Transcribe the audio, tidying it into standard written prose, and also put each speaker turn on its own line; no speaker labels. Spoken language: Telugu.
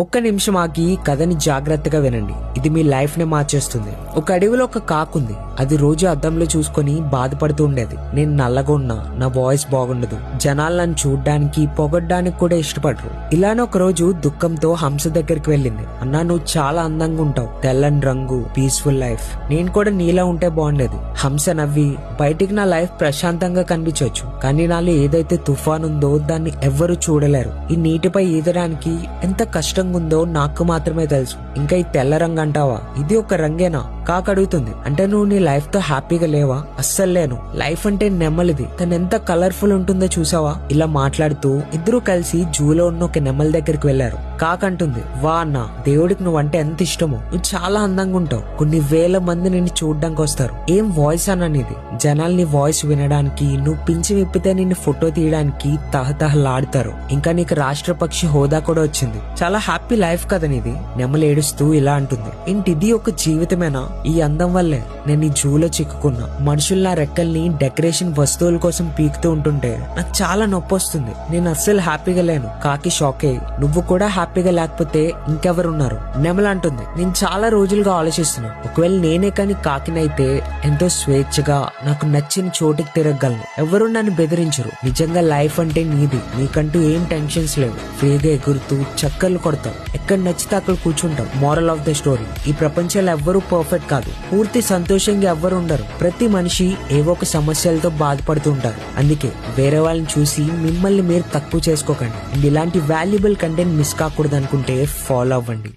ఒక్క నిమిషం ఆగి కథని జాగ్రత్తగా వినండి. ఇది మీ లైఫ్ ని మార్చేస్తుంది. ఒక అడవిలో ఒక కాకుంది. అది రోజు అద్దంలో చూసుకొని బాధపడుతూ ఉండేది. నేను నల్లగా ఉన్నా, నా వాయిస్ బాగుండదు, జనాలు నన్ను చూడ్డానికి పొగడ్డానికి కూడా ఇష్టపడరు. ఇలానే ఒక రోజు దుఃఖంతో హంస దగ్గరికి వెళ్ళింది. అన్నా, నువ్వు చాలా అందంగా ఉంటావు, తెల్లని రంగు, పీస్ఫుల్ లైఫ్, నేను కూడా నీలా ఉంటే బాగుండేది. హంస నవ్వి, బయటికి నా లైఫ్ ప్రశాంతంగా కనిపించవచ్చు, కానీ నాలో ఏదైతే తుఫాన్ ఉందో దాన్ని ఎవ్వరూ చూడలేరు. ఈ నీటిపై ఈదడానికి ఎంత కష్టంగా ఉందో నాకు మాత్రమే తెలుసు. ఇంకా ఈ తెల్ల రంగు అంటావా, ఇది ఒక రంగేనా? కాక అడుగుతుంది. అంటే నువ్వు నీ లైఫ్ తో హ్యాపీగా లేవా? అస్సలు లేను. లైఫ్ అంటే నెమ్మలిది, తను ఎంత కలర్ఫుల్ ఉంటుందో చూసావా? ఇలా మాట్లాడుతూ ఇద్దరు కలిసి జూలో ఉన్న ఒక నెమ్మల దగ్గరికి వెళ్లారు. కాకంటుంది, వా అన్న, దేవుడికి నువ్వంటే ఎంత ఇష్టమో, నువ్వు చాలా అందంగా ఉంటావు, కొన్ని వేల మంది నిన్ను చూడ్డానికి వస్తారు. ఏం వాయిస్ అన్న నీది, జనాలు నీ వాయిస్ వినడానికి, నువ్వు పించి విప్పితే నిన్ను ఫోటో తీయడానికి తహతహలాడుతారు. ఇంకా నీకు రాష్ట్ర పక్షి హోదా కూడా వచ్చింది. చాలా హ్యాపీ లైఫ్ కదా నీది. నెమ్మలు ఏడుస్తూ ఇలా అంటుంది. ఏంటి ఇది ఒక జీవితమేనా? ఈ అందం వల్లే నేను ఈ జూలో చిక్కుకున్నా. మనుషులు నా రెక్కల్ని డెకరేషన్ వస్తువుల కోసం పీకుతూ ఉంటుంటే నాకు చాలా నొప్పి వస్తుంది. నేను అస్సలు హ్యాపీగా లేను. కాకి షాక్ అయ్యి, నువ్వు కూడా హ్యాపీగా లేకపోతే ఇంకెవరున్నారు? నెమల అంటుంది, నేను చాలా రోజులుగా ఆలోచిస్తున్నా, ఒకవేళ నేనే కానీ కాకినైతే ఎంతో స్వేచ్ఛగా నాకు నచ్చిన చోటుకి తిరగలను. ఎవరు నన్ను బెదిరించరు. నిజంగా లైఫ్ అంటే నీది. నీకంటూ ఏం టెన్షన్స్ లేవు. ఫ్రీగా ఎగురుతూ చక్కర్లు కొడతావు, ఎక్కడ నచ్చితే అక్కడ కూర్చుంటావు. మోరల్ ఆఫ్ ద స్టోరీ, ఈ ప్రపంచంలో ఎవ్వరూ పర్ఫెక్ట్ కాదు. పూర్తి సంతోషంగా ఎవ్వరు ఉండరు. ప్రతి మనిషి ఏవో ఒక సమస్యలతో బాధపడుతూ ఉంటారు. అందుకే వేరే వాళ్ళని చూసి మిమ్మల్ని మీరు తక్కువ చేసుకోకండి. అండ్ ఇలాంటి వాల్యుబుల్ కంటెంట్ మిస్ కాకూడదు అనుకుంటే ఫాలో అవ్వండి.